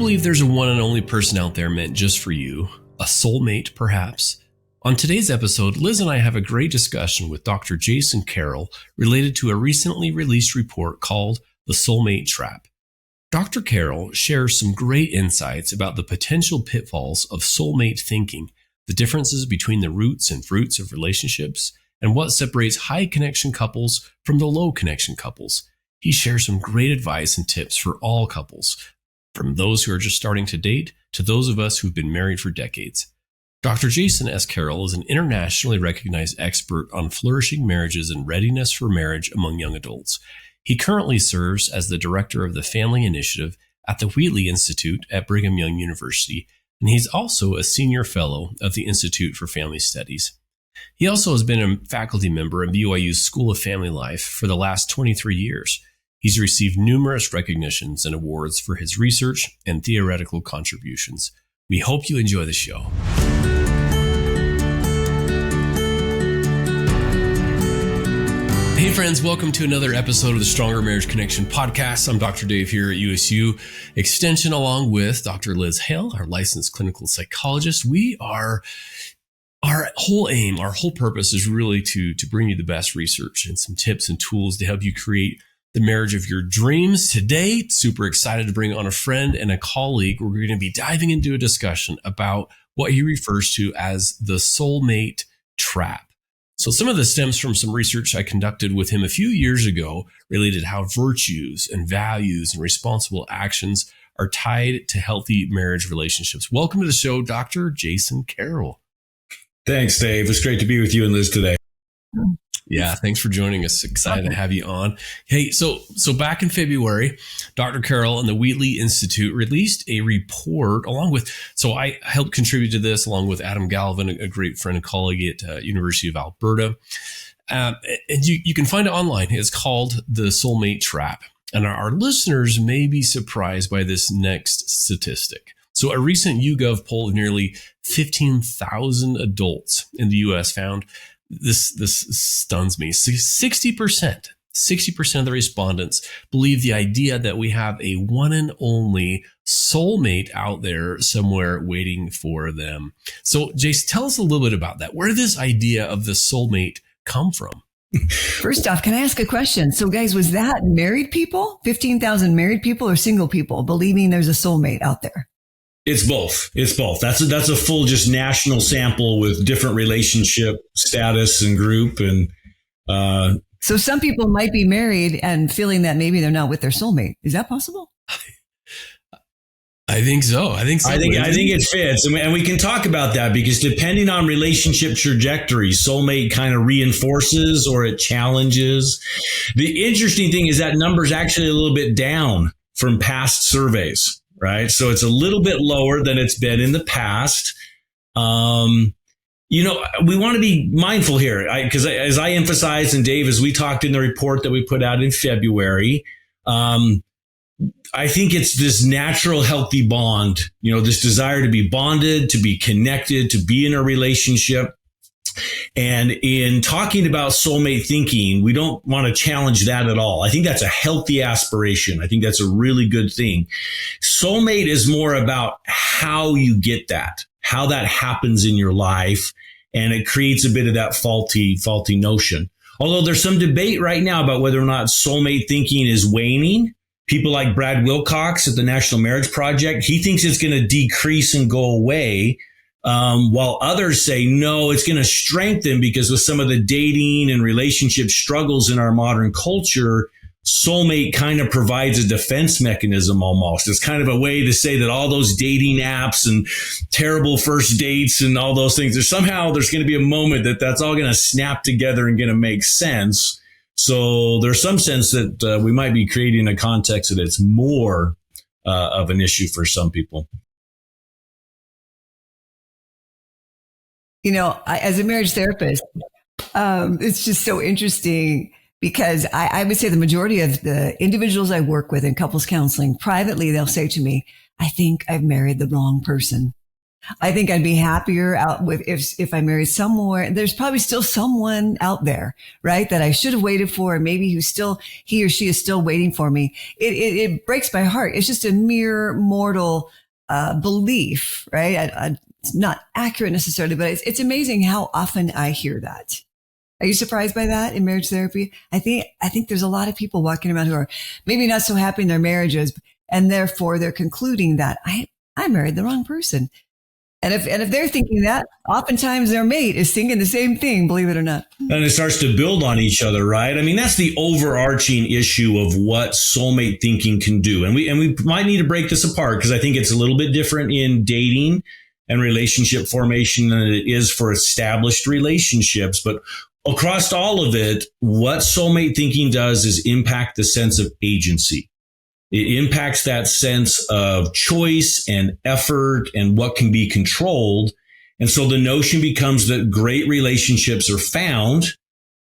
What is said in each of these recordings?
believe there's a one and only person out there meant just for you? A soulmate, perhaps? On today's episode, Liz and I have a great discussion with Dr. Jason Carroll related to a recently released report called The Soulmate Trap. Dr. Carroll shares some great insights about the potential pitfalls of soulmate thinking, the differences between the roots and fruits of relationships, and what separates high connection couples from the low connection couples. He shares some great advice and tips for all couples, from those who are just starting to date to those of us who've been married for decades. Dr. Jason S. Carroll is an internationally recognized expert on flourishing marriages and readiness for marriage among young adults. He currently serves as the director of the Family Initiative at the Wheatley Institute at Brigham Young University, and he's also a senior fellow of the Institute for Family Studies. He also has been a faculty member in BYU's School of Family Life for the last 23 years. He's received numerous recognitions and awards for his research and theoretical contributions. We hope you enjoy the show. Hey friends, welcome to another episode of the Stronger Marriage Connection podcast. I'm Dr. Dave here at USU Extension, along with Dr. Liz Hale, our licensed clinical psychologist. Our whole purpose is really to bring you the best research and some tips and tools to help you create the marriage of your dreams. Today, super excited to bring on a friend and a colleague. We're going to be diving into a discussion about what he refers to as the Soulmate Trap. So some of this stems from some research I conducted with him a few years ago related to how virtues and values and responsible actions are tied to healthy marriage relationships. Welcome to the show, Dr. Jason Carroll. Thanks, Dave. It's great to be with you and Liz today. Yeah, thanks for joining us. Excited to have you on. Hey, so back in February, Dr. Carroll and the Wheatley Institute released a report so I helped contribute to this along with Adam Galvin, a great friend and colleague at University of Alberta. And you can find it online. It's called The Soulmate Trap. And our listeners may be surprised by this next statistic. So a recent YouGov poll of nearly 15,000 adults in the U.S. found this stuns me. 60% of the respondents believe the idea that we have a one and only soulmate out there somewhere waiting for them. So, Jace, tell us a little bit about that. Where did this idea of the soulmate come from? First off, can I ask a question? So, guys, was that married people, 15,000 married people, or single people believing there's a soulmate out there? It's both. That's a full just national sample with different relationship status and group. And so some people might be married and feeling that maybe they're not with their soulmate. Is that possible? I think so. I think it fits. And we can talk about that because depending on relationship trajectory, soulmate kind of reinforces or it challenges. The interesting thing is that number is actually a little bit down from past surveys. Right. So it's a little bit lower than it's been in the past. We want to be mindful here because as I emphasized, and Dave, as we talked in the report that we put out in February, I think it's this natural, healthy bond, this desire to be bonded, to be connected, to be in a relationship. And in talking about soulmate thinking, we don't want to challenge that at all. I think that's a healthy aspiration. I think that's a really good thing. Soulmate is more about how you get that, how that happens in your life. And it creates a bit of that faulty notion. Although there's some debate right now about whether or not soulmate thinking is waning. People like Brad Wilcox at the National Marriage Project, he thinks it's going to decrease and go away. While others say, no, it's going to strengthen because with some of the dating and relationship struggles in our modern culture, soulmate kind of provides a defense mechanism almost. It's kind of a way to say that all those dating apps and terrible first dates and all those things, there's going to be a moment that's all going to snap together and going to make sense. So there's some sense that we might be creating a context that it's more of an issue for some people. As a marriage therapist, it's just so interesting because I would say the majority of the individuals I work with in couples counseling privately, they'll say to me, I think I've married the wrong person. I think I'd be happier out with if I married somewhere. There's probably still someone out there, right, that I should have waited for, and maybe he or she is still waiting for me. It breaks my heart. It's just a mere mortal belief, right? It's not accurate necessarily, but it's amazing how often I hear that. Are you surprised by that in marriage therapy? I think there's a lot of people walking around who are maybe not so happy in their marriages, and therefore they're concluding that I married the wrong person. And if they're thinking that, oftentimes their mate is thinking the same thing, believe it or not. And it starts to build on each other, right? I mean, that's the overarching issue of what soulmate thinking can do. And we might need to break this apart because I think it's a little bit different in dating and relationship formation than it is for established relationships. But across all of it, what soulmate thinking does is impact the sense of agency. It impacts that sense of choice and effort and what can be controlled. And so the notion becomes that great relationships are found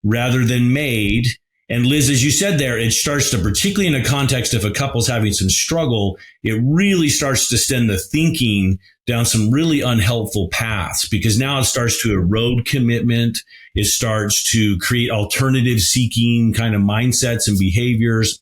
rather than made. And Liz, as you said there, it starts to, particularly in a context if a couple's having some struggle, it really starts to send the thinking down some really unhelpful paths because now it starts to erode commitment. It starts to create alternative seeking kind of mindsets and behaviors.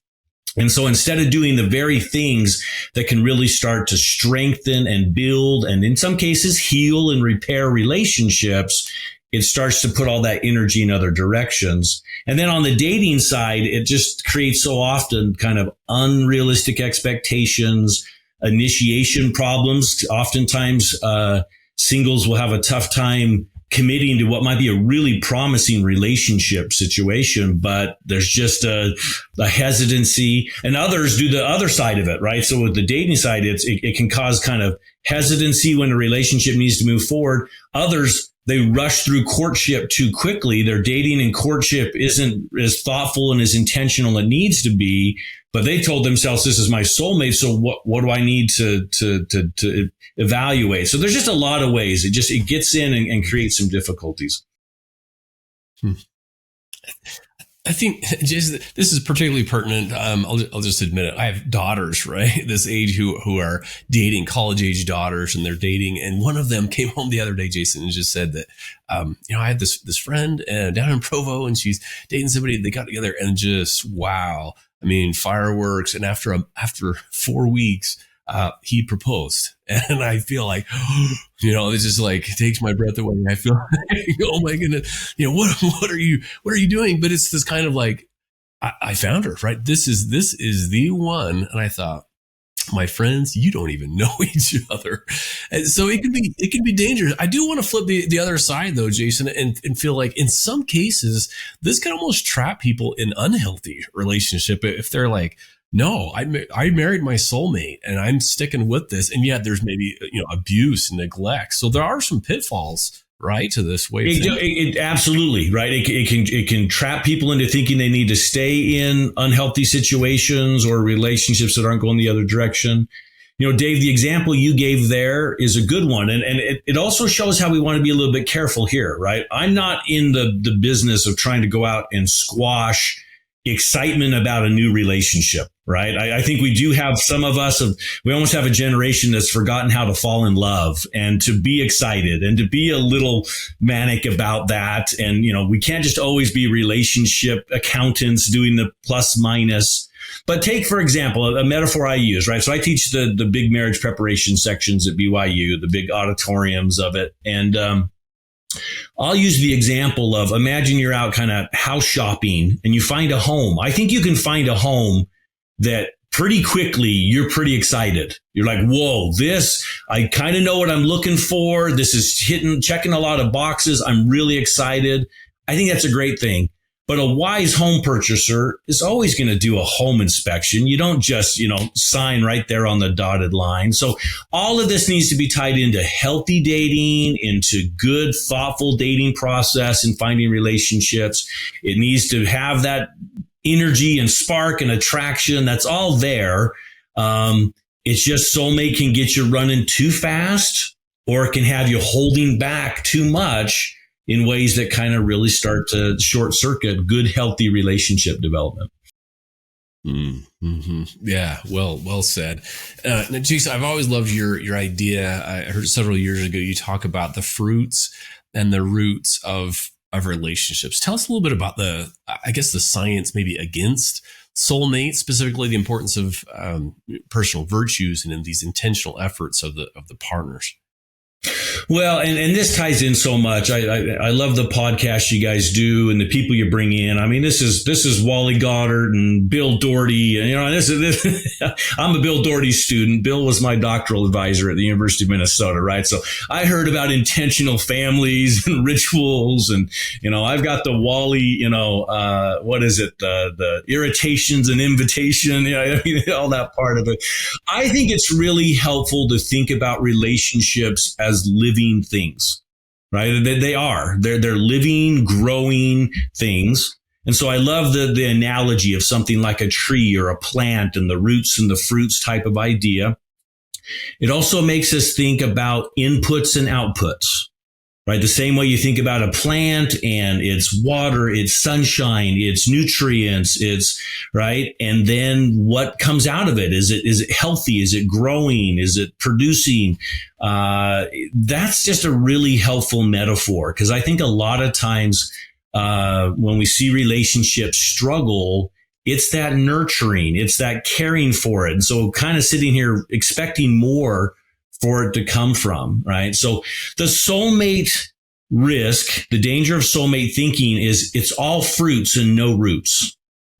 And so instead of doing the very things that can really start to strengthen and build and in some cases heal and repair relationships, it starts to put all that energy in other directions. And then on the dating side, it just creates so often kind of unrealistic expectations, initiation problems. Oftentimes, singles will have a tough time committing to what might be a really promising relationship situation, but there's just a hesitancy, and others do the other side of it, right? So with the dating side, it can cause kind of hesitancy when a relationship needs to move forward. Others, they rush through courtship too quickly. Their dating and courtship isn't as thoughtful and as intentional as it needs to be, but they told themselves, this is my soulmate. So what do I need to evaluate? So there's just a lot of ways. It gets in and creates some difficulties. I think, Jason, this is particularly pertinent. I'll just admit it. I have daughters, right? This age who are dating, college age daughters, and they're dating. And one of them came home the other day, Jason, and just said that, I had this friend down in Provo, and she's dating somebody. They got together, and just wow. I mean, fireworks. And after 4 weeks, he proposed, and I feel like, it's just like it takes my breath away. I feel like, oh my goodness, what are you doing? But it's this kind of like, I found her, right? This is the one. And I thought, my friends, you don't even know each other. And so it can be dangerous. I do want to flip the other side though, Jason, and feel like in some cases, this can almost trap people in unhealthy relationship. If they're like, no, I married my soulmate and I'm sticking with this. And yet there's maybe, abuse, neglect. So there are some pitfalls, right, to this way. It absolutely, right. It can trap people into thinking they need to stay in unhealthy situations or relationships that aren't going the other direction. Dave, the example you gave there is a good one. And it also shows how we want to be a little bit careful here, right? I'm not in the business of trying to go out and squash excitement about a new relationship, right? I think we do have some of us, we almost have a generation that's forgotten how to fall in love and to be excited and to be a little manic about that. And, we can't just always be relationship accountants doing the plus minus. But take, for example, a metaphor I use, right? So I teach the big marriage preparation sections at BYU, the big auditoriums of it. And, I'll use the example of imagine you're out kind of house shopping and you find a home. I think you can find a home that pretty quickly you're pretty excited. You're like, whoa, I kind of know what I'm looking for. This is checking a lot of boxes. I'm really excited. I think that's a great thing. But a wise home purchaser is always going to do a home inspection. You don't just, sign right there on the dotted line. So all of this needs to be tied into healthy dating, into good, thoughtful dating process and finding relationships. It needs to have that energy and spark and attraction. That's all there. It's just soulmate can get you running too fast, or it can have you holding back too much in ways that kind of really start to short circuit good, healthy relationship development. Mm-hmm. Yeah, well said. Now, Jason, I've always loved your idea. I heard several years ago you talk about the fruits and the roots of relationships. Tell us a little bit about the science maybe against soulmates, specifically the importance of personal virtues and in these intentional efforts of the partners. Well, and this ties in so much. I love the podcast you guys do and the people you bring in. I mean, this is Wally Goddard and Bill Doherty. And, this I'm a Bill Doherty student. Bill was my doctoral advisor at the University of Minnesota, right? So I heard about intentional families and rituals, and I've got the Wally, what is it? The irritations and invitation, all that part of it. I think it's really helpful to think about relationships as living things, right? They are. They're living, growing things. And so I love the analogy of something like a tree or a plant and the roots and the fruits type of idea. It also makes us think about inputs and outputs, right? The same way you think about a plant and its water, its sunshine, its nutrients, its right. And then what comes out of it? Is it healthy? Is it growing? Is it producing? That's just a really helpful metaphor, because I think a lot of times when we see relationships struggle, it's that nurturing, it's that caring for it. And so kind of sitting here expecting more for it to come from, right? So the soulmate risk, the danger of soulmate thinking is it's all fruits and no roots,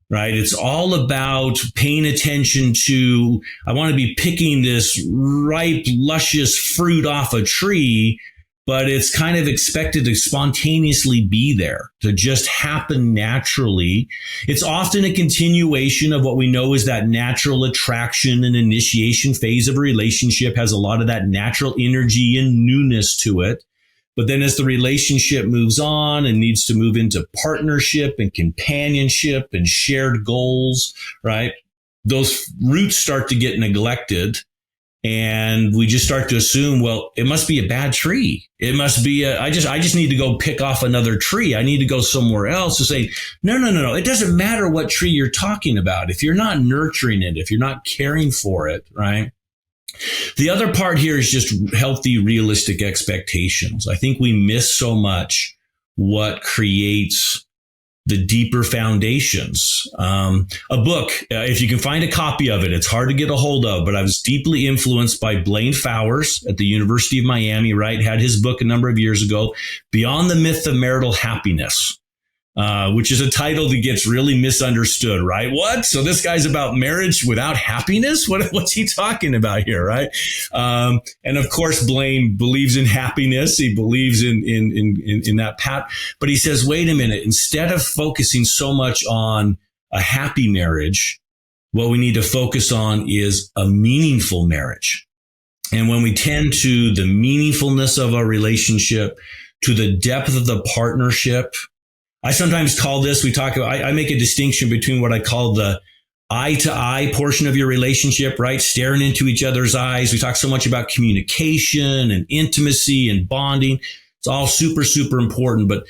right? It's all about paying attention to, I want to be picking this ripe, luscious fruit off a tree, but it's kind of expected to spontaneously be there, to just happen naturally. It's often a continuation of what we know is that natural attraction and initiation phase of a relationship, has a lot of that natural energy and newness to it. But then as the relationship moves on and needs to move into partnership and companionship and shared goals, right? Those roots start to get neglected. And we just start to assume, well, it must be a bad tree. It must be I just need to go pick off another tree. I need to go somewhere else to say, no. It doesn't matter what tree you're talking about. If you're not nurturing it, if you're not caring for it, right? The other part here is just healthy, realistic expectations. I think we miss so much what creates the deeper foundations. A book, if you can find a copy of it, it's hard to get a hold of, but I was deeply influenced by Blaine Fowers at the University of Miami, right? Had his book a number of years ago, Beyond the Myth of Marital Happiness, which is a title that gets really misunderstood, right? What? So this guy's about marriage without happiness? What's he talking about here, right? And of course, Blaine believes in happiness. He believes in that path. But he says, wait a minute, instead of focusing so much on a happy marriage, what we need to focus on is a meaningful marriage. And when we tend to the meaningfulness of our relationship, to the depth of the partnership, I sometimes call this, I make a distinction between what I call the eye to eye portion of your relationship, right? Staring into each other's eyes. We talk so much about communication and intimacy and bonding. It's all super, super important, but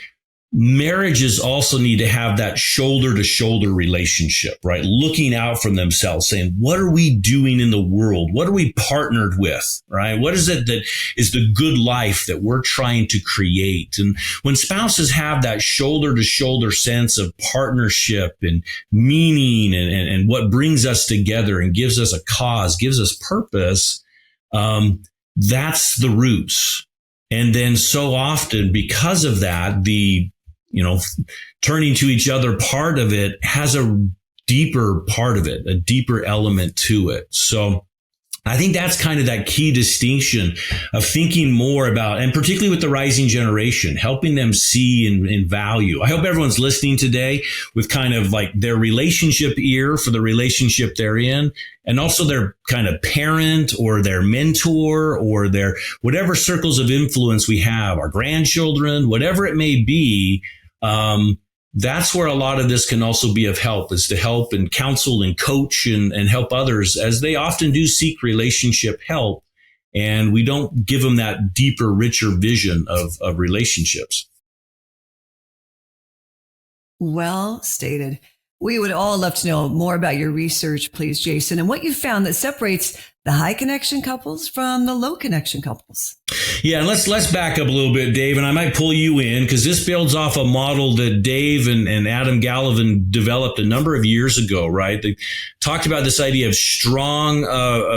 marriages also need to have that shoulder to shoulder relationship, right? Looking out for themselves, saying, what are we doing in the world? What are we partnered with, right? What is it that is the good life that we're trying to create? And when spouses have that shoulder to shoulder sense of partnership and meaning and what brings us together and gives us a cause, gives us purpose, that's the roots. And then so often because of that, turning to each other part of it has a deeper part of it, a deeper element to it. So I think that's kind of that key distinction of thinking more about, and particularly with the rising generation, helping them see and value. I hope everyone's listening today with kind of like their relationship ear for the relationship they're in, and also their kind of parent or their mentor or their whatever circles of influence we have, our grandchildren, whatever it may be. That's where a lot of this can also be of help, is to help and counsel and coach and help others, as they often do seek relationship help. And we don't give them that deeper, richer vision of relationships. Well stated. We would all love to know more about your research, please, Jason, and what you found that separates the high connection couples from the low connection couples. Yeah, and let's back up a little bit, Dave, and I might pull you in because this builds off a model that Dave and Adam Gallivan developed a number of years ago, right? They talked about this idea of strong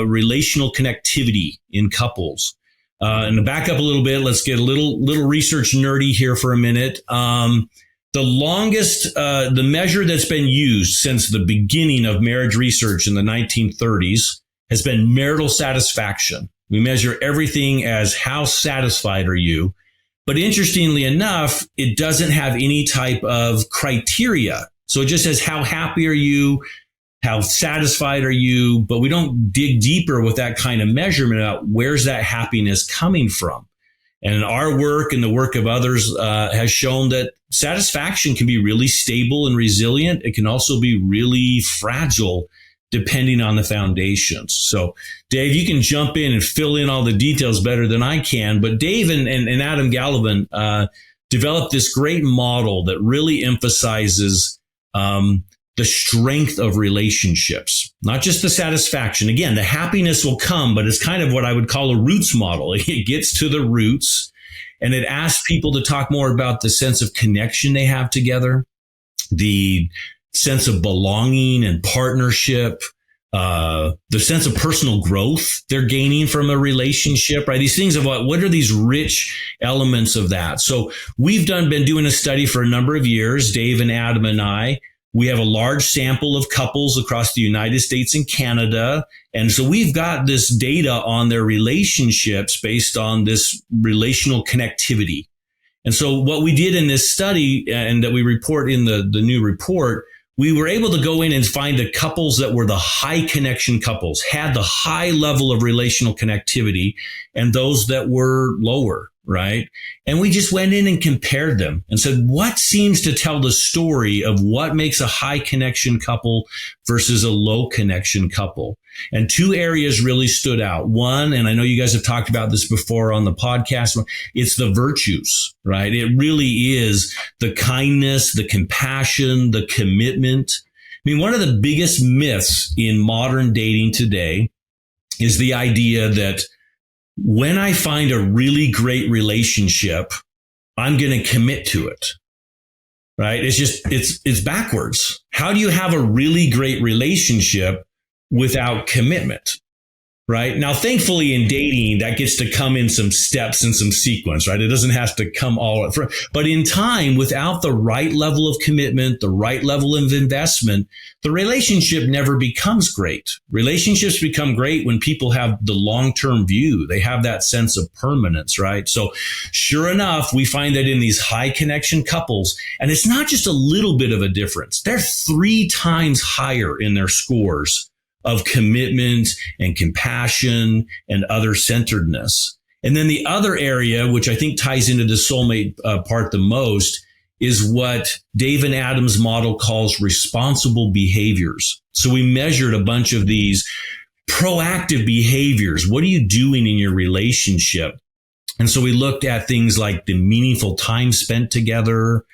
relational connectivity in couples. And to back up a little bit, let's get a little research nerdy here for a minute. The longest, the measure that's been used since the beginning of marriage research in the 1930s has been marital satisfaction. We measure everything as how satisfied are you. But interestingly enough, it doesn't have any type of criteria. So it just says how happy are you, how satisfied are you, but we don't dig deeper with that kind of measurement about where's that happiness coming from. And our work and the work of others has shown that satisfaction can be really stable and resilient. It can also be really fragile depending on the foundations. So, Dave, you can jump in and fill in all the details better than I can. But Dave and Adam Gallivan developed this great model that really emphasizes the strength of relationships, not just the satisfaction. Again, the happiness will come, but it's kind of what I would call a roots model. It gets to the roots, and it asks people to talk more about the sense of connection they have together, the sense of belonging and partnership, the sense of personal growth they're gaining from a relationship, right? These things of what are these rich elements of that? So we've been doing a study for a number of years, Dave and Adam and I. We have a large sample of couples across the United States and Canada. And so we've got this data on their relationships based on this relational connectivity. And so what we did in this study, and that we report in the new report, we were able to go in and find the couples that were the high connection couples, had the high level of relational connectivity, and those that were lower, right? And we just went in and compared them and said, what seems to tell the story of what makes a high connection couple versus a low connection couple? And two areas really stood out. One, and I know you guys have talked about this before on the podcast, it's the virtues, right? It really is the kindness, the compassion, the commitment. I mean, one of the biggest myths in modern dating today is the idea that when I find a really great relationship, I'm going to commit to it, right? It's backwards. How do you have a really great relationship without commitment, right? Now, thankfully in dating, that gets to come in some steps and some sequence, right? It doesn't have to come all up front. But in time, without the right level of commitment, the right level of investment, the relationship never becomes great. Relationships become great when people have the long-term view. They have that sense of permanence, right? So sure enough, we find that in these high connection couples, and it's not just a little bit of a difference. They're 3 times higher in their scores of commitment and compassion and other-centeredness. And then the other area, which I think ties into the soulmate part the most, is what Dave and Adam's model calls responsible behaviors. So we measured a bunch of these proactive behaviors. What are you doing in your relationship? And so we looked at things like the meaningful time spent together,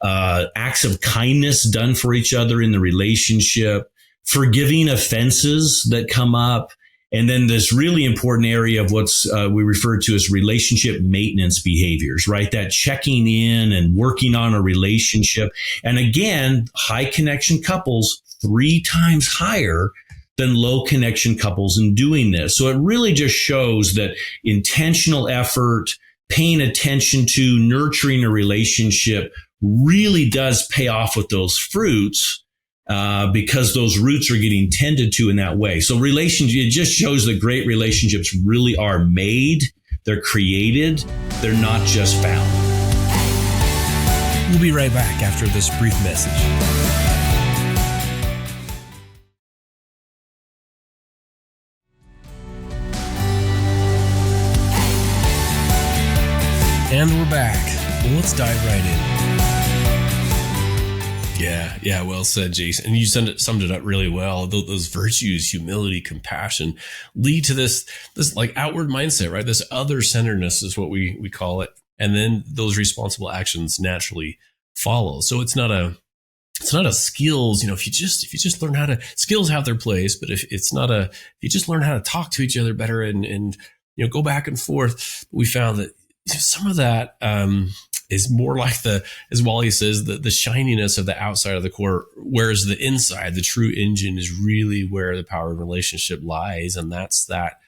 acts of kindness done for each other in the relationship, forgiving offenses that come up, and then this really important area of what's we refer to as relationship maintenance behaviors, right? That checking in and working on a relationship. And again, high connection couples 3 times higher than low connection couples in doing this. So it really just shows that intentional effort, paying attention to nurturing a relationship really does pay off with those fruits. Because those roots are getting tended to in that way. So it just shows that great relationships really are made, they're created, they're not just found. We'll be right back after this brief message. And we're back. Well, let's dive right in. Yeah, well said, Jason. And you summed it up really well. Those virtues, humility, compassion, lead to this like outward mindset, right? This other-centeredness is what we call it. And then those responsible actions naturally follow. So it's not it's not a skills, if you just learn how to, skills have their place, but if you just learn how to talk to each other better and go back and forth, we found that some of that is more like as Wally says, the shininess of the outside of the core, whereas the inside, the true engine, is really where the power of relationship lies. And that's that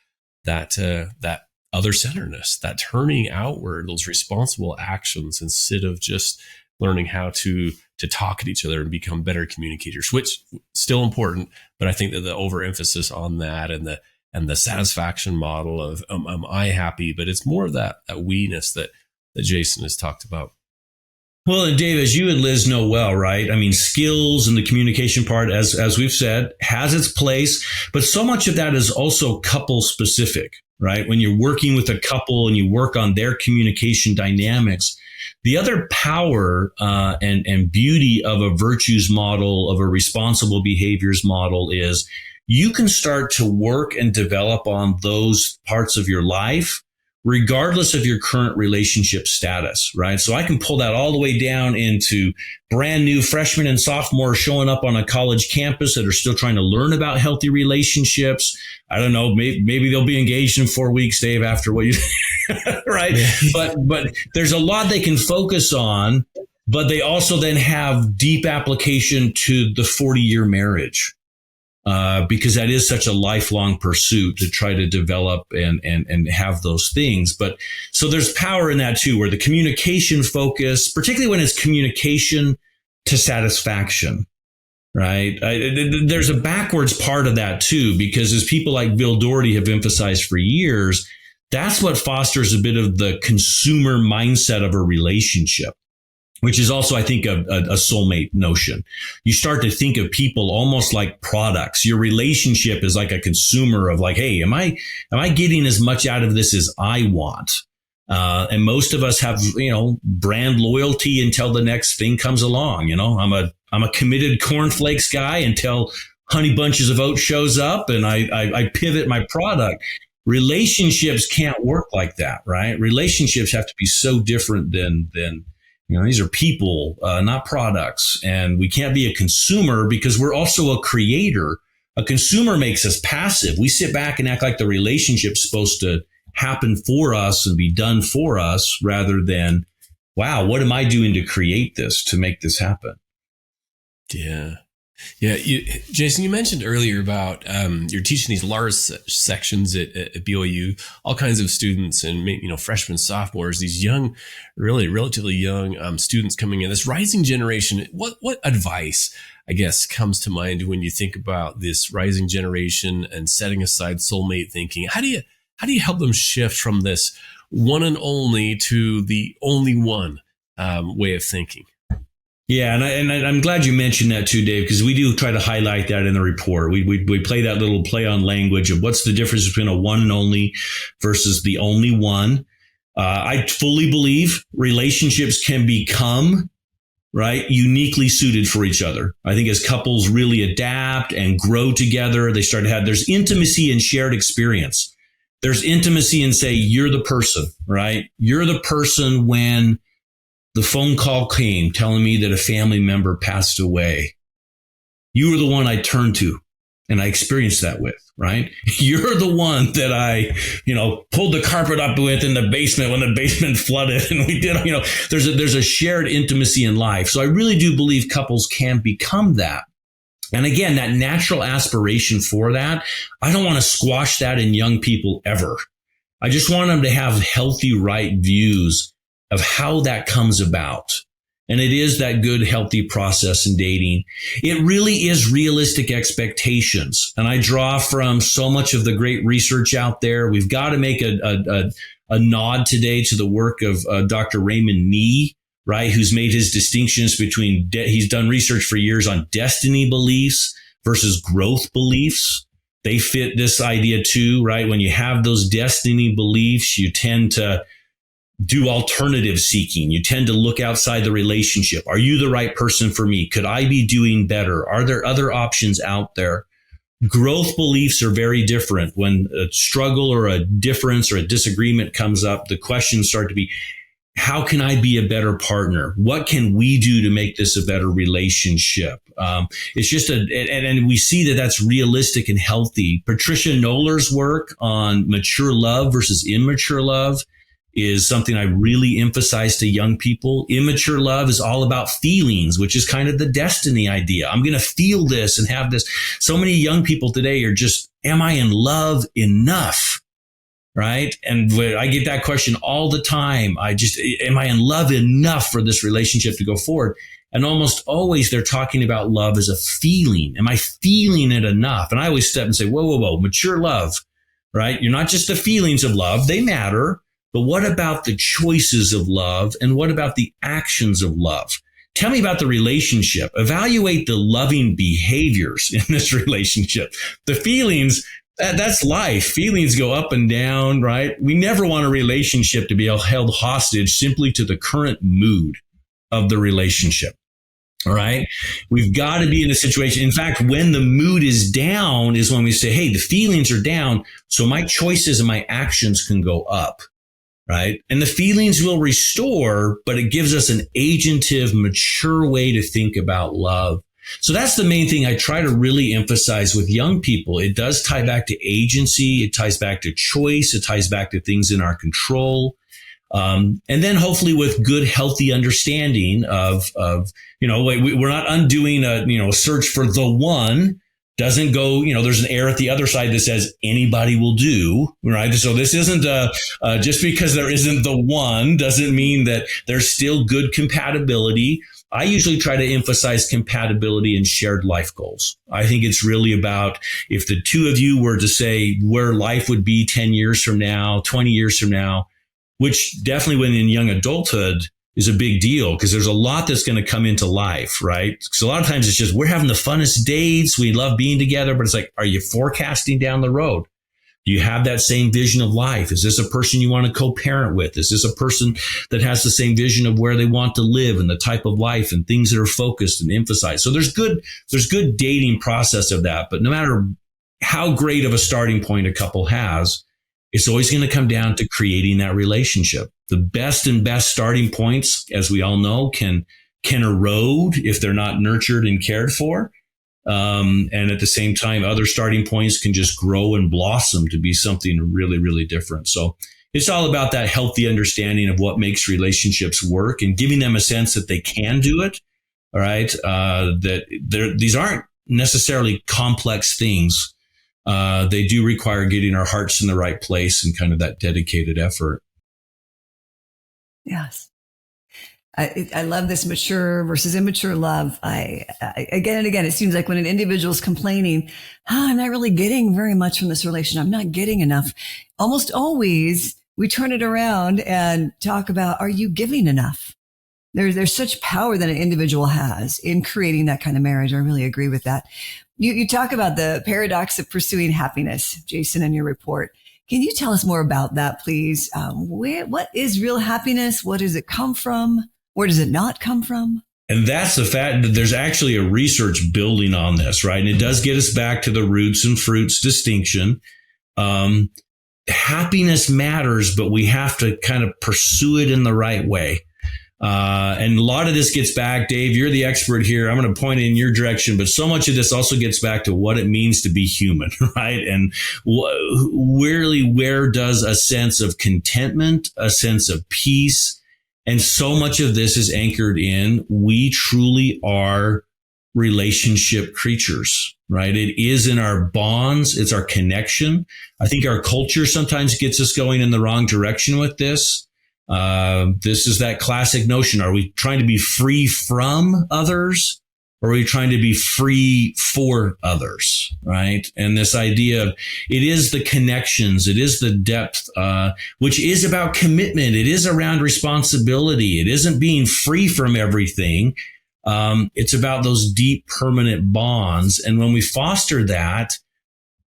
other centeredness, that turning outward, those responsible actions, instead of just learning how to talk at each other and become better communicators, which still important. But I think that the overemphasis on that and the satisfaction model of am I happy, but it's more of that we-ness that Jason has talked about. Well, and Dave, as you and Liz know well, right? I mean, skills and the communication part, as we've said, has its place, but so much of that is also couple specific, right? When you're working with a couple and you work on their communication dynamics, the other power and beauty of a virtues model, of a responsible behaviors model, is you can start to work and develop on those parts of your life regardless of your current relationship status, right? So I can pull that all the way down into brand new freshmen and sophomores showing up on a college campus that are still trying to learn about healthy relationships. I don't know, maybe they'll be engaged in 4 weeks, Dave, after what you, right? Yeah. But there's a lot they can focus on, but they also then have deep application to the 40-year marriage. Because that is such a lifelong pursuit to try to develop and have those things. But so there's power in that too, where the communication focus, particularly when it's communication to satisfaction, right? There's a backwards part of that too, because as people like Bill Doherty have emphasized for years, that's what fosters a bit of the consumer mindset of a relationship, which is also, I think, a soulmate notion. You start to think of people almost like products. Your relationship is like a consumer of like, hey, am I getting as much out of this as I want? And most of us have, brand loyalty until the next thing comes along. I'm a committed cornflakes guy until Honey Bunches of Oats shows up and I pivot my product. Relationships can't work like that, right? Relationships have to be so different than these are people, not products. And we can't be a consumer because we're also a creator. A consumer makes us passive. We sit back and act like the relationship's supposed to happen for us and be done for us rather than, wow, what am I doing to create this, to make this happen? Yeah. Yeah. Jason, you mentioned earlier about you're teaching these large sections at BYU, all kinds of students and, freshmen, sophomores, these young, really relatively young students coming in, this rising generation. What advice, I guess, comes to mind when you think about this rising generation and setting aside soulmate thinking? How do you help them shift from this one and only to the only one way of thinking? Yeah, and I'm glad you mentioned that too, Dave, because we do try to highlight that in the report. We play that little play on language of what's the difference between a one and only versus the only one. I fully believe relationships can become, right, uniquely suited for each other. I think as couples really adapt and grow together, they start to have, there's intimacy and shared experience. There's intimacy in, say, you're the person, right? You're the person when the phone call came telling me that a family member passed away. You were the one I turned to and I experienced that with, right? You're the one that I, pulled the carpet up with in the basement when the basement flooded and we did, there's a shared intimacy in life. So I really do believe couples can become that. And again, that natural aspiration for that, I don't want to squash that in young people ever. I just want them to have healthy, right views of how that comes about. And it is that good, healthy process in dating. It really is realistic expectations. And I draw from so much of the great research out there. We've got to make a nod today to the work of Dr. Raymond Nee, right? Who's made his distinctions between, he's done research for years on destiny beliefs versus growth beliefs. They fit this idea too, right? When you have those destiny beliefs, you tend to do alternative seeking. You tend to look outside the relationship. Are you the right person for me? Could I be doing better? Are there other options out there? Growth beliefs are very different. When a struggle or a difference or a disagreement comes up, the questions start to be, how can I be a better partner? What can we do to make this a better relationship? It's just and we see that that's realistic and healthy. Patricia Knoller's work on mature love versus immature love is something I really emphasize to young people. Immature love is all about feelings, which is kind of the destiny idea. I'm going to feel this and have this. So many young people today are just, am I in love enough? Right? And I get that question all the time. Am I in love enough for this relationship to go forward? And almost always they're talking about love as a feeling. Am I feeling it enough? And I always step and say, whoa, mature love, right? You're not just the feelings of love. They matter. But what about the choices of love? And what about the actions of love? Tell me about the relationship. Evaluate the loving behaviors in this relationship. The feelings, that's life. Feelings go up and down, right? We never want a relationship to be held hostage simply to the current mood of the relationship. All right. We've got to be in a situation. In fact, when the mood is down is when we say, hey, the feelings are down. So my choices and my actions can go up. Right. And the feelings will restore, but it gives us an agentive, mature way to think about love. So that's the main thing I try to really emphasize with young people. It does tie back to agency. It ties back to choice. It ties back to things in our control. And then hopefully with good, healthy understanding of we're not undoing a search for the one. Doesn't go, there's an error at the other side that says anybody will do, right? So this isn't just because there isn't the one doesn't mean that there's still good compatibility. I usually try to emphasize compatibility and shared life goals. I think it's really about if the two of you were to say where life would be 10 years from now, 20 years from now, which definitely when in young adulthood is a big deal because there's a lot that's going to come into life, right? Because a lot of times it's just we're having the funnest dates. We love being together, but it's like, are you forecasting down the road? Do you have that same vision of life? Is this a person you want to co-parent with? Is this a person that has the same vision of where they want to live and the type of life and things that are focused and emphasized? So there's good dating process of that. But no matter how great of a starting point a couple has, it's always going to come down to creating that relationship. The best starting points, as we all know, can erode if they're not nurtured and cared for. And at the same time, other starting points can just grow and blossom to be something really, really different. So it's all about that healthy understanding of what makes relationships work and giving them a sense that they can do it. All right. These aren't necessarily complex things. They do require getting our hearts in the right place and kind of that dedicated effort. Yes. I love this mature versus immature love. I again and again, it seems like when an individual is complaining, I'm not really getting very much from this relation. I'm not getting enough. Almost always we turn it around and talk about, are you giving enough? There's such power that an individual has in creating that kind of marriage. I really agree with that. You talk about the paradox of pursuing happiness, Jason, in your report. Can you tell us more about that, please? What is real happiness? What does it come from? Where does it not come from? And that's the fact that there's actually a research building on this, right? And it does get us back to the roots and fruits distinction. Happiness matters, but we have to kind of pursue it in the right way. And a lot of this gets back, Dave, you're the expert here. I'm going to point in your direction, but so much of this also gets back to what it means to be human, right? And where does a sense of contentment, a sense of peace, and so much of this is anchored in we truly are relationship creatures, right? It is in our bonds. It's our connection. I think our culture sometimes gets us going in the wrong direction with this. This is that classic notion. Are we trying to be free from others or are we trying to be free for others? Right. And this idea of it is the connections. It is the depth, which is about commitment. It is around responsibility. It isn't being free from everything. It's about those deep, permanent bonds. And when we foster that,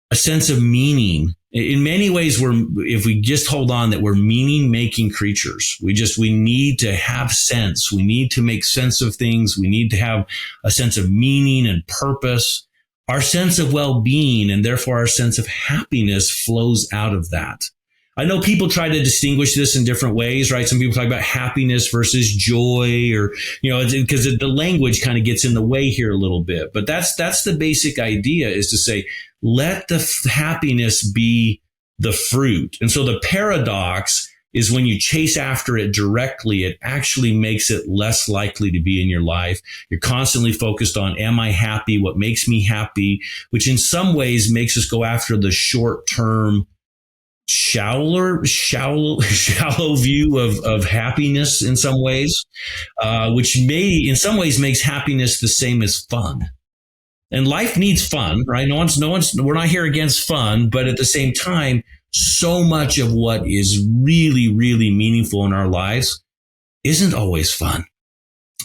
a sense of meaning, in many ways, if we just hold on that we're meaning-making creatures, we need to have sense. We need to make sense of things. We need to have a sense of meaning and purpose. Our sense of well-being and therefore our sense of happiness flows out of that. I know people try to distinguish this in different ways, right? Some people talk about happiness versus joy, or, because the language kind of gets in the way here a little bit. But that's the basic idea, is to say, let the happiness be the fruit. And so the paradox is when you chase after it directly, it actually makes it less likely to be in your life. You're constantly focused on, am I happy? What makes me happy? Which in some ways makes us go after the short-term, shallow view of happiness in some ways, which in some ways makes happiness the same as fun. And life needs fun, right? We're not here against fun, but at the same time, so much of what is really, really meaningful in our lives isn't always fun.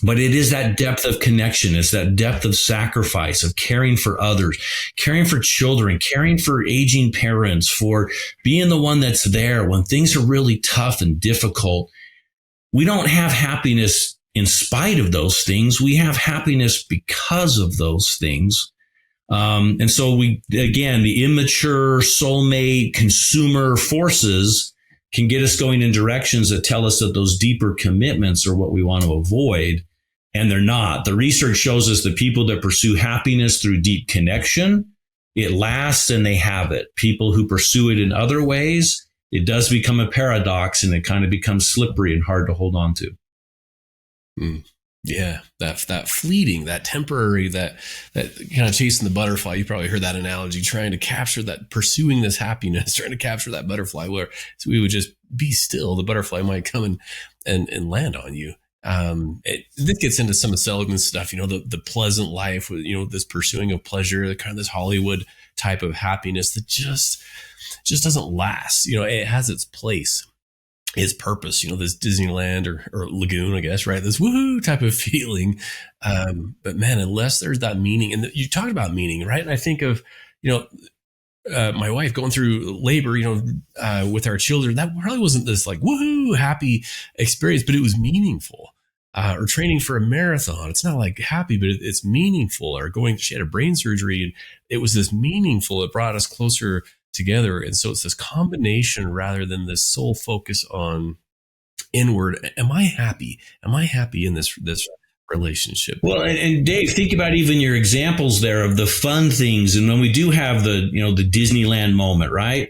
But it is that depth of connection. It's that depth of sacrifice, of caring for others, caring for children, caring for aging parents, for being the one that's there when things are really tough and difficult. We don't have happiness in spite of those things. We have happiness because of those things. And so the immature soulmate consumer forces can get us going in directions that tell us that those deeper commitments are what we want to avoid. And they're not. The research shows us that people that pursue happiness through deep connection, it lasts and they have it. People who pursue it in other ways, it does become a paradox, and it kind of becomes slippery and hard to hold on to. Yeah, that fleeting, that temporary, that kind of chasing the butterfly. You probably heard that analogy, trying to capture that, pursuing this happiness, trying to capture that butterfly, where so we would just be still. The butterfly might come and land on you. This gets into some of Seligman's stuff, the pleasant life with, this pursuing of pleasure, the kind of this Hollywood type of happiness that just doesn't last. It has its place, its purpose, this Disneyland or lagoon, I guess, right? This woohoo type of feeling. But man, unless there's that meaning, and you talked about meaning, right? And I think of, my wife going through labor, with our children. That probably wasn't this like woohoo happy experience, but it was meaningful. Or training for a marathon. It's not like happy, but it's meaningful. Or she had a brain surgery, and it was this meaningful. It brought us closer together. And so it's this combination rather than this sole focus on inward. Am I happy? Am I happy in this relationship? Well, and Dave, think about even your examples there of the fun things. And when we do have the Disneyland moment, right?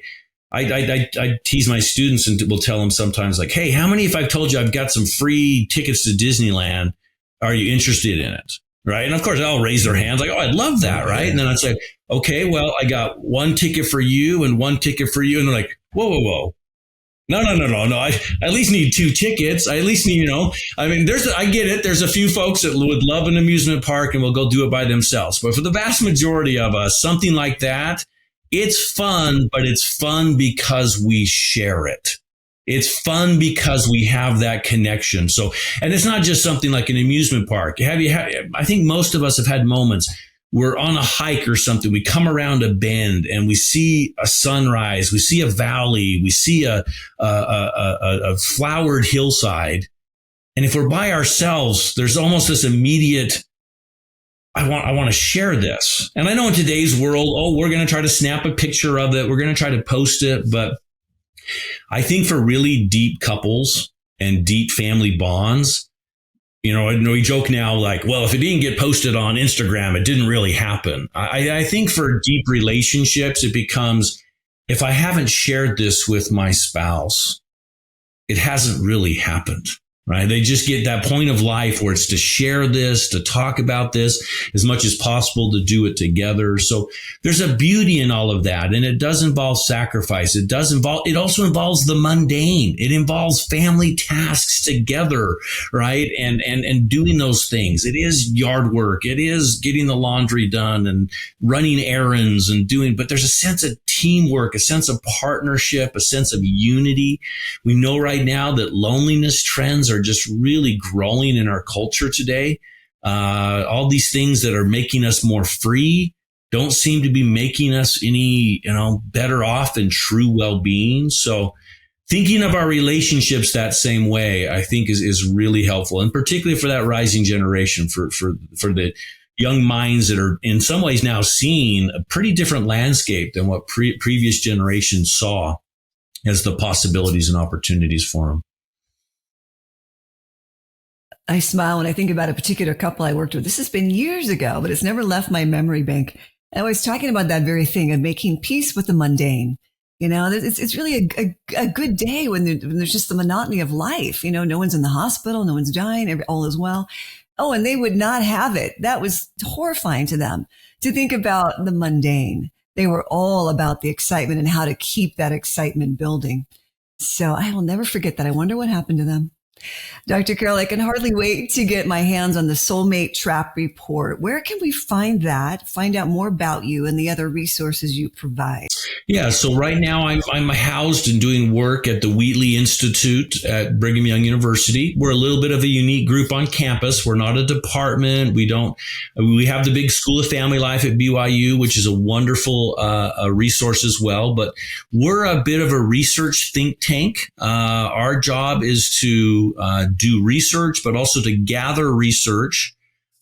I tease my students and will tell them sometimes, like, hey, how many, if I've told you I've got some free tickets to Disneyland, are you interested in it? Right. And of course, they'll raise their hands like, oh, I'd love that. Right. And then I'd say, okay, well, I got one ticket for you and one ticket for you. And they're like, whoa. No. I at least need two tickets. I at least need, I get it. There's a few folks that would love an amusement park and will go do it by themselves. But for the vast majority of us, something like that, it's fun, but it's fun because we share it. It's fun because we have that connection. So, and it's not just something like an amusement park. I think most of us have had moments. We're on a hike or something. We come around a bend and we see a sunrise. We see a valley. We see a flowered hillside. And if we're by ourselves, there's almost this immediate, I want to share this. And I know in today's world, we're going to try to snap a picture of it. We're going to try to post it. But I think for really deep couples and deep family bonds, we joke now like, well, if it didn't get posted on Instagram, it didn't really happen. I think for deep relationships, it becomes, if I haven't shared this with my spouse, it hasn't really happened. Right? They just get that point of life where it's to share this, to talk about this as much as possible, to do it together. So there's a beauty in all of that. And it does involve sacrifice. It also involves the mundane. It involves family tasks together, right? And doing those things. It is yard work. It is getting the laundry done and running errands but there's a sense of teamwork, a sense of partnership, a sense of unity. We know right now that loneliness trends are just really growing in our culture today. All these things that are making us more free don't seem to be making us any, better off in true well-being. So thinking of our relationships that same way, I think is really helpful. And particularly for that rising generation, for the young minds that are in some ways now seeing a pretty different landscape than what previous generations saw. as the possibilities and opportunities for them. I smile when I think about a particular couple I worked with. This has been years ago, but it's never left my memory bank. And I was talking about that very thing of making peace with the mundane. It's really a good day when there's just the monotony of life. No one's in the hospital, no one's dying, all is well. Oh, and they would not have it. That was horrifying to them to think about the mundane. They were all about the excitement and how to keep that excitement building. So I will never forget that. I wonder what happened to them. Dr. Carroll, I can hardly wait to get my hands on the Soulmate Trap report. Where can we find that? Find out more about you and the other resources you provide. Yeah, so right now I'm housed and doing work at the Wheatley Institute at Brigham Young University. We're a little bit of a unique group on campus. We're not a department. We have the big School of Family Life at BYU, which is a wonderful resource as well. But we're a bit of a research think tank. Our job is to do research, but also to gather research.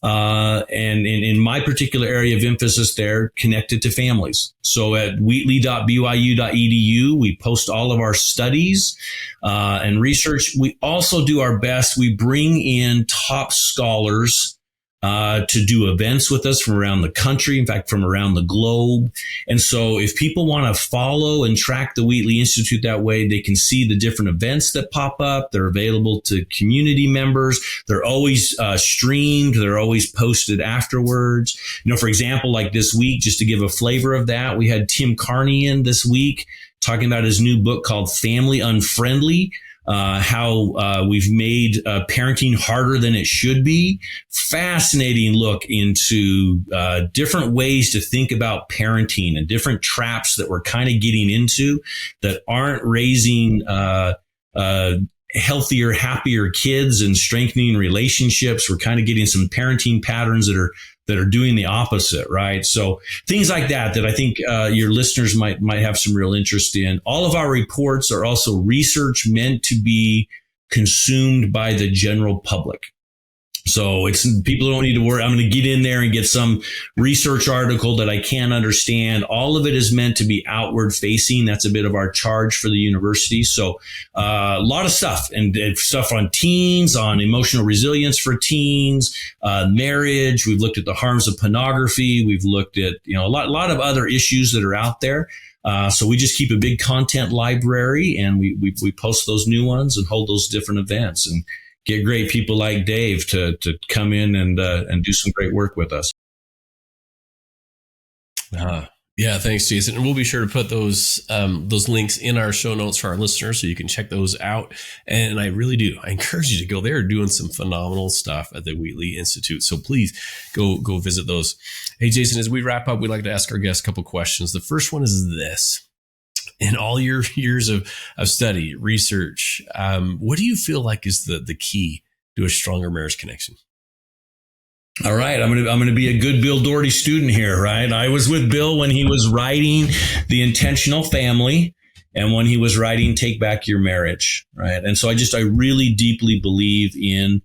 And in my particular area of emphasis there, connected to families. So at wheatley.byu.edu, we post all of our studies and research. We also do our best. We bring in top scholars to do events with us from around the country, in fact, from around the globe. And so if people want to follow and track the Wheatley Institute that way, they can see the different events that pop up. They're available to community members. They're always streamed. They're always posted afterwards. For example, like this week, just to give a flavor of that, we had Tim Carney in this week talking about his new book called Family Unfriendly. How we've made parenting harder than it should be. Fascinating look into different ways to think about parenting and different traps that we're kind of getting into that aren't raising healthier, happier kids and strengthening relationships. We're kind of getting some parenting patterns that are doing the opposite, right? So things like that I think your listeners might have some real interest in. All of our reports are also research meant to be consumed by the general public. So people don't need to worry. I'm going to get in there and get some research article that I can't understand. All of it is meant to be outward facing. That's a bit of our charge for the university. So a lot of stuff and stuff on teens, on emotional resilience for teens, marriage. We've looked at the harms of pornography. We've looked at a lot of other issues that are out there. So we just keep a big content library and we post those new ones and hold those different events and get great people like Dave to come in and do some great work with us. Yeah, thanks, Jason. And we'll be sure to put those links in our show notes for our listeners so you can check those out. And I really do. I encourage you to go there. Doing some phenomenal stuff at the Wheatley Institute. So please go visit those. Hey, Jason, as we wrap up, we'd like to ask our guests a couple questions. The first one is this. In all your years of study, research, what do you feel like is the key to a stronger marriage connection? All right, I'm gonna be a good Bill Doherty student here, right? I was with Bill when he was writing The Intentional Family and when he was writing Take Back Your Marriage, right? And so I really deeply believe in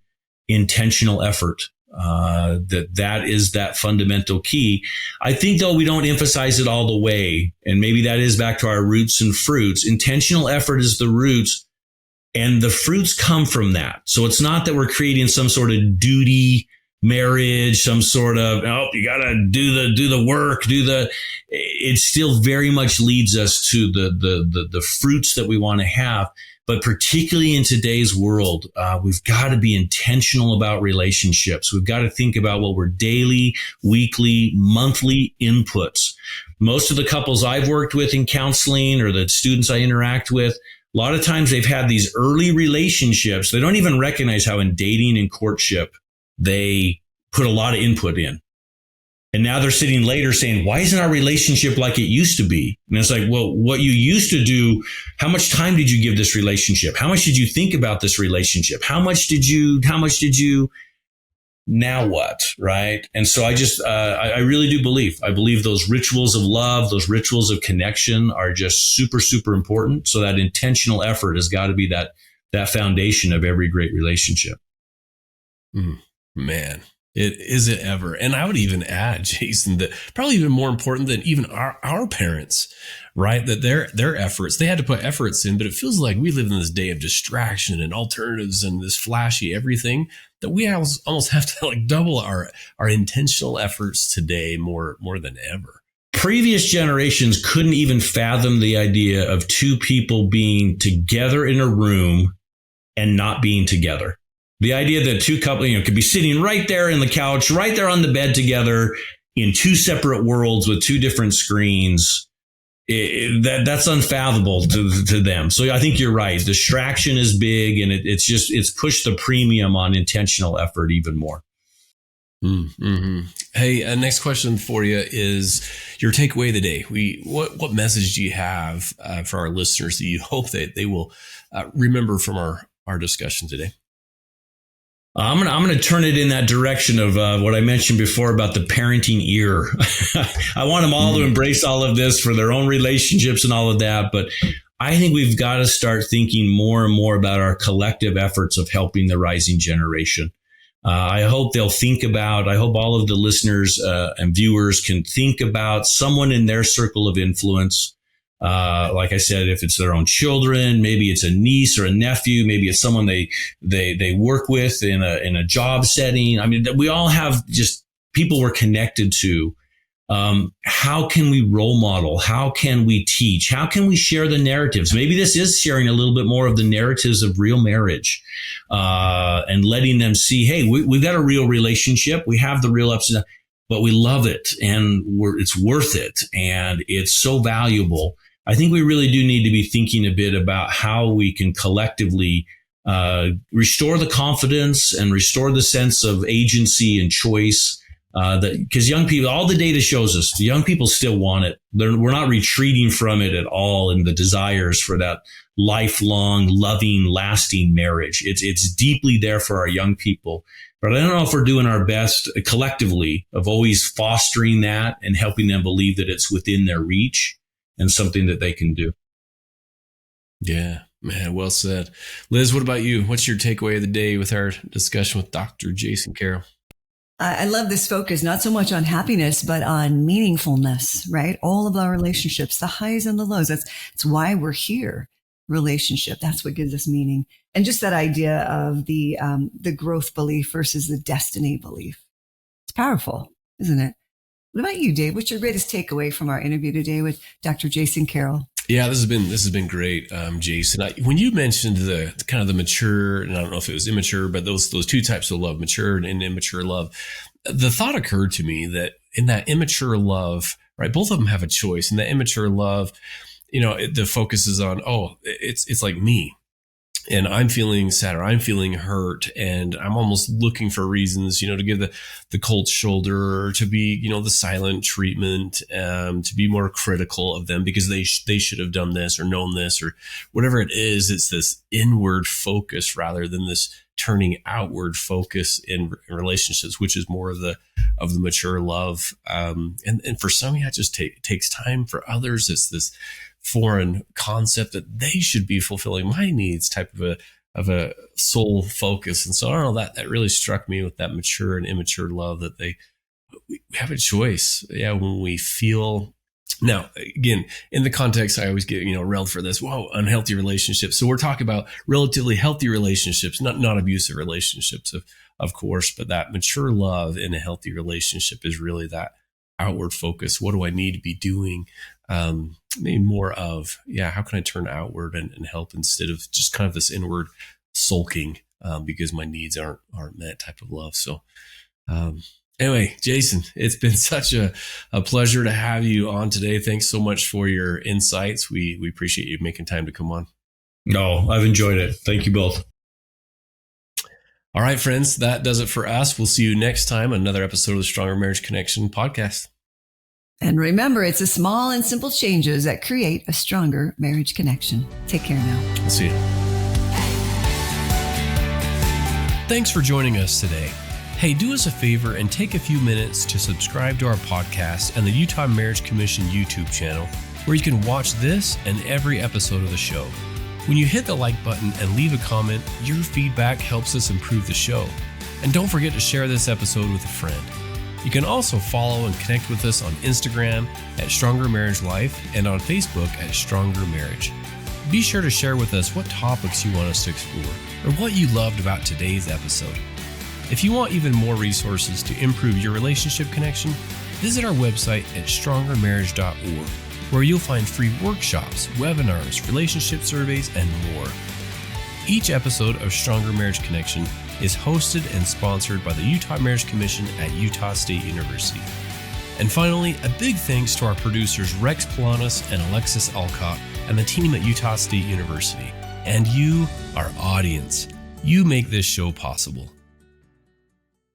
intentional effort. That is that fundamental key. I think, though, we don't emphasize it all the way. And maybe that is back to our roots and fruits. Intentional effort is the roots and the fruits come from that. So it's not that we're creating some sort of duty marriage, some sort of, you got to do the work, it still very much leads us to the fruits that we want to have. But particularly in today's world, we've got to be intentional about relationships. We've got to think about what we're daily, weekly, monthly inputs. Most of the couples I've worked with in counseling or the students I interact with, a lot of times they've had these early relationships. They don't even recognize how in dating and courtship, they put a lot of input in. And now they're sitting later saying, why isn't our relationship like it used to be? And it's like, well, what you used to do, how much time did you give this relationship? How much did you think about this relationship? How much did you, now what? Right. And so I really do believe those rituals of love, those rituals of connection are just super, super important. So that intentional effort has got to be that foundation of every great relationship. Man. Is it ever? And I would even add, Jason, that probably even more important than even our parents, right? That their efforts, they had to put efforts in, but it feels like we live in this day of distraction and alternatives and this flashy everything that we almost have to like double our intentional efforts today more than ever. Previous generations couldn't even fathom the idea of two people being together in a room and not being together. The idea that two couples, could be sitting right there in the couch, right there on the bed together in two separate worlds with two different screens, that's unfathomable to them. So I think you're right. Distraction is big, and it's pushed the premium on intentional effort even more. Mm-hmm. Hey, next question for you is your takeaway of the day. What message do you have for our listeners that you hope that they will remember from our discussion today? I'm gonna turn it in that direction of what I mentioned before about the parenting ear. I want them all to embrace all of this for their own relationships and all of that. But I think we've got to start thinking more and more about our collective efforts of helping the rising generation. I hope they'll I hope all of the listeners and viewers can think about someone in their circle of influence. Like I said, if it's their own children, maybe it's a niece or a nephew, maybe it's someone they work with in a job setting. I mean, we all have just people we're connected to. How can we role model? How can we teach? How can we share the narratives? Maybe this is sharing a little bit more of the narratives of real marriage, and letting them see, hey, we've got a real relationship. We have the real ups and downs, but we love it, and it's worth it, and it's so valuable. I think we really do need to be thinking a bit about how we can collectively restore the confidence and restore the sense of agency and choice. Because young people, all the data shows us, the young people still want it. We're not retreating from it at all in the desires for that lifelong, loving, lasting marriage. It's deeply there for our young people. But I don't know if we're doing our best collectively of always fostering that and helping them believe that it's within their reach and something that they can do. Yeah, man, well said. Liz, what about you? What's your takeaway of the day with our discussion with Dr. Jason Carroll? I love this focus, not so much on happiness, but on meaningfulness, right? All of our relationships, the highs and the lows. That's why we're here. Relationship. That's what gives us meaning. And just that idea of the growth belief versus the destiny belief. It's powerful, isn't it? What about you, Dave? What's your greatest takeaway from our interview today with Dr. Jason Carroll? Yeah, this has been great, Jason. When you mentioned the kind of the mature, and I don't know if it was immature, but those two types of love, mature and immature love, the thought occurred to me that in that immature love, right, both of them have a choice. In that immature love, the focus is on, it's like me. And I'm feeling sad or I'm feeling hurt, and I'm almost looking for reasons, to give the cold shoulder, or to be, the silent treatment, to be more critical of them because they should have done this or known this or whatever it is. It's this inward focus rather than this turning outward focus in relationships, which is more of the mature love. And for some, it just takes time. For others, it's this foreign concept that they should be fulfilling my needs type of a soul focus. And so I don't know, that really struck me with that mature and immature love, that we have a choice. Yeah. When we feel, now again, in the context, I always get, railed for this, unhealthy relationships. So we're talking about relatively healthy relationships, not abusive relationships, of course, but that mature love in a healthy relationship is really that outward focus. What do I need to be doing? Maybe more of, how can I turn outward and help instead of just kind of this inward sulking because my needs aren't met type of love. So anyway, Jason, it's been such a pleasure to have you on today. Thanks so much for your insights. We appreciate you making time to come on. No, I've enjoyed it. Thank you both. All right, friends, that does it for us. We'll see you next time on another episode of the Stronger Marriage Connection podcast. And remember, it's the small and simple changes that create a stronger marriage connection. Take care now. We'll see you. Thanks for joining us today. Hey, do us a favor and take a few minutes to subscribe to our podcast and the Utah Marriage Commission YouTube channel, where you can watch this and every episode of the show. When you hit the like button and leave a comment, your feedback helps us improve the show. And don't forget to share this episode with a friend. You can also follow and connect with us on Instagram at Stronger Marriage Life and on Facebook at Stronger Marriage. Be sure to share with us what topics you want us to explore or what you loved about today's episode. If you want even more resources to improve your relationship connection, visit our website at strongermarriage.org, where you'll find free workshops, webinars, relationship surveys, and more. Each episode of Stronger Marriage Connection is hosted and sponsored by the Utah Marriage Commission at Utah State University. And finally, a big thanks to our producers Rex Polanis and Alexis Alcott and the team at Utah State University. And you, our audience, you make this show possible.